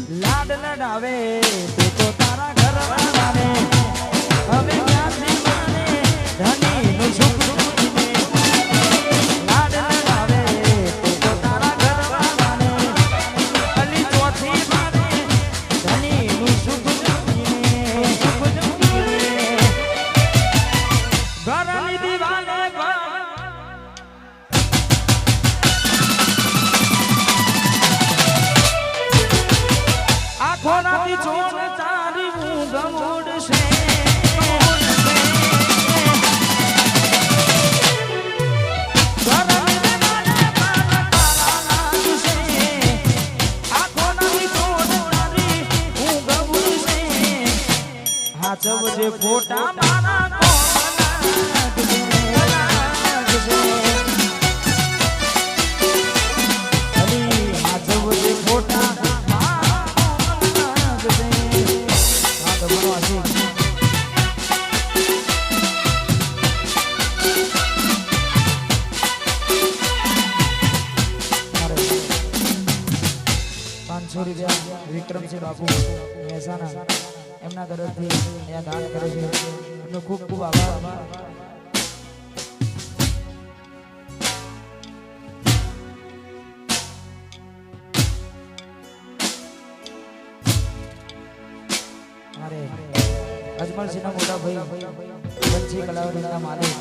લાડ લડાવે તું તો તારા ઘરવાળાને હવે ક્યાંથી માને ધણીનું સુખ દુઃખને લાડ લડાવે તું તો તારા ઘરવાળાને અલી ચોથી માને ધણીનું સુખ દુઃખને ઘરની દીવાને આખોનાથી છોડ તારી ઊંઘ મોડશે હાચવજે ફોટા મારા વિક્રમસિંહ બાપુ મહેસાણા એમના તરફથી અહીંયા દાન કરે છે એમનો ખૂબ ખૂબ આભાર. મારે અજમલસિંહના મોટા ભાઈ બંસી કલાવતીના માલિક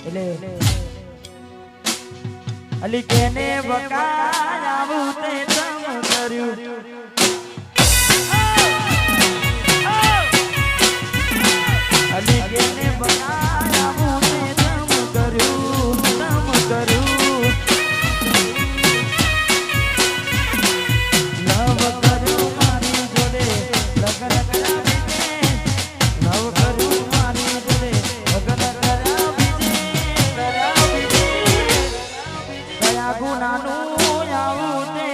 એટલે અલી કેને બકાયાવું તે તમ કર્યું અલી કેને બકાયાવું તે તમ કર્યું લવ કર્યું મારી જોડે લગન કરાવી લવ કર્યું મારી જોડે લગન ગુનાનું આવું તે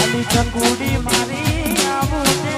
અલી ચકુડી મારી આવું તે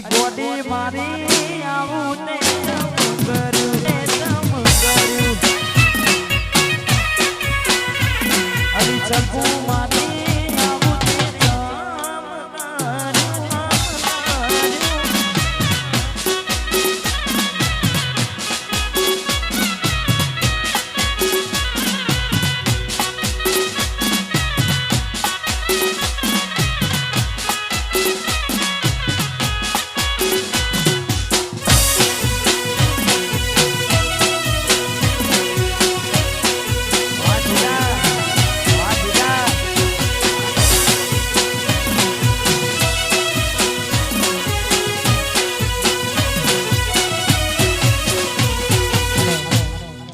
ગોડી મારી આવું ને અલી ચકુ મારી આવું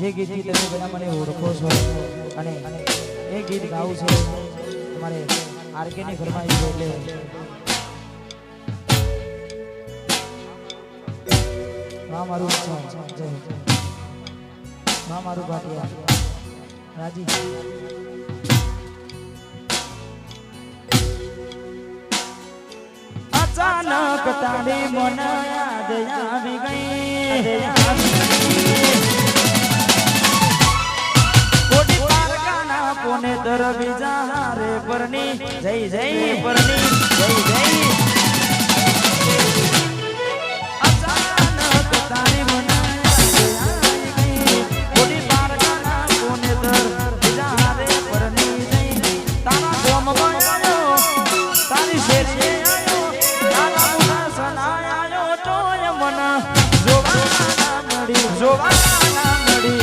જે ગીતથી તમે બધા મને ઓળખો છો અને એ ગીત ગાવું છે તમારે આરકેની ફરમાઈશ એટલે હા મારું હા મારું ભાટિયા રાજી અચાનક તારી મન યાદ આવી ગઈ બીજા રે પરણી જય જય પરણી જય જય અચાનક તારી મનાયા કોડી પારકાના કોને દર બીજા રે પરણી જય તારા ગોમમાં આયો તારી શેરે આયો તારા મુખા સનાયો તોય મન જોવાના મળી જોવાના મળી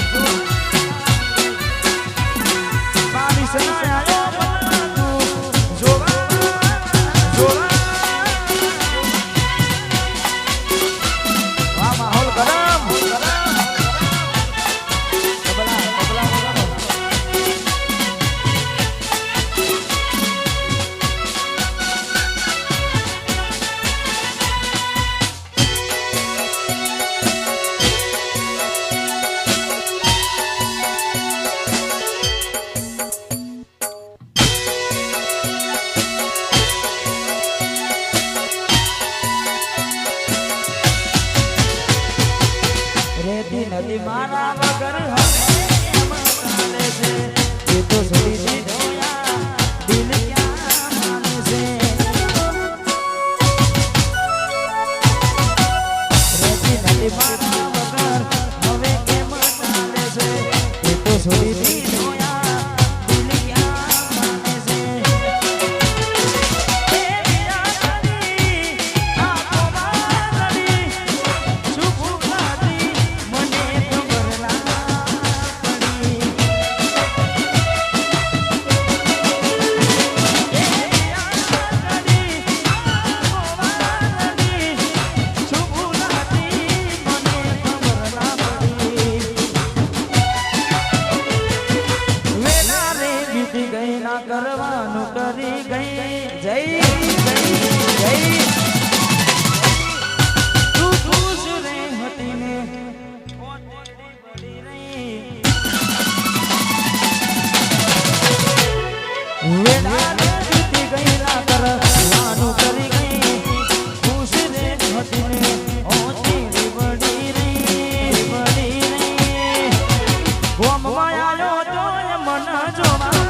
તારી સનાયો નદી મારા વગર હવે એમ ચાલે છે એ તો છોડી દીધો યાર દિલ ક્યાં માને છે રેતી નદી મારા વગર હવે એમ ચાલે છે એ તો છોડી દીધો યાર દિલ ક્યાં માને છે એ યારી આ તો મારી સુખ લાગી મને કરવાનું કરી ગઈ જય જય જય તું ખુશ રે હતી ને બડી રહી વેલા રે બીતી ગઈ ના કરવાનું કરી ગઈ ખુશ રે હતી ને ઓછી બડી રહી ગોમમાં આયો તો મન જોવા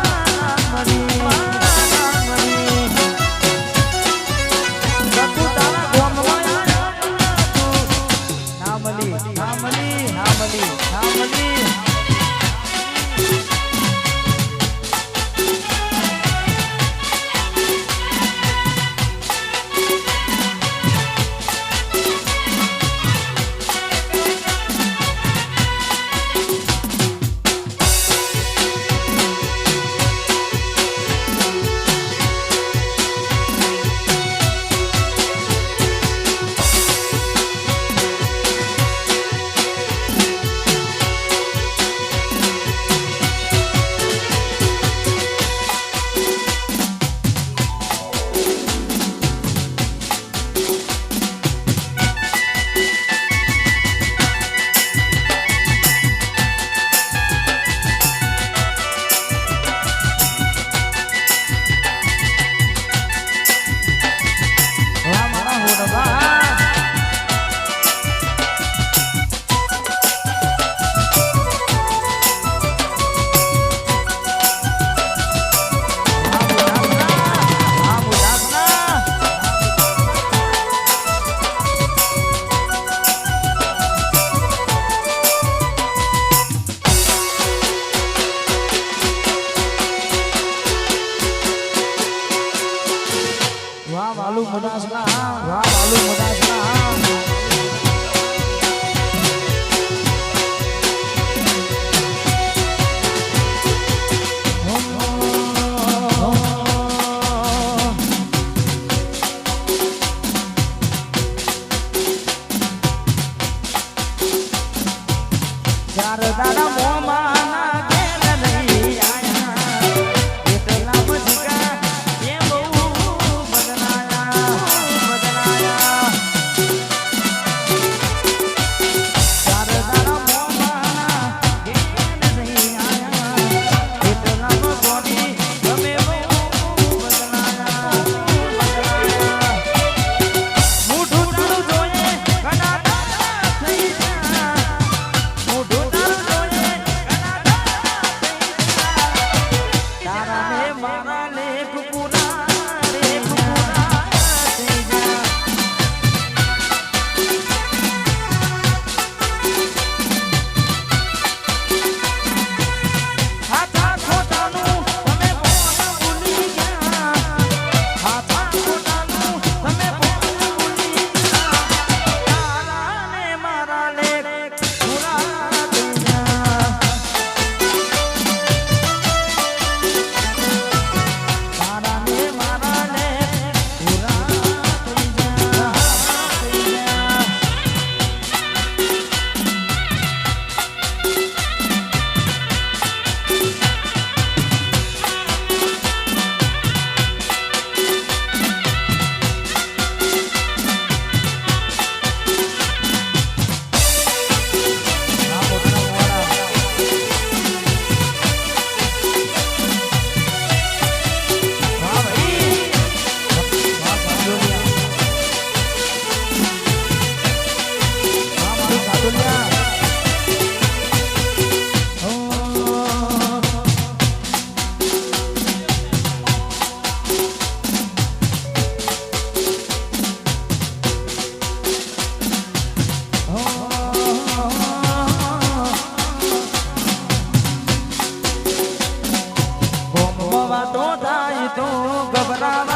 તું ગભરાવા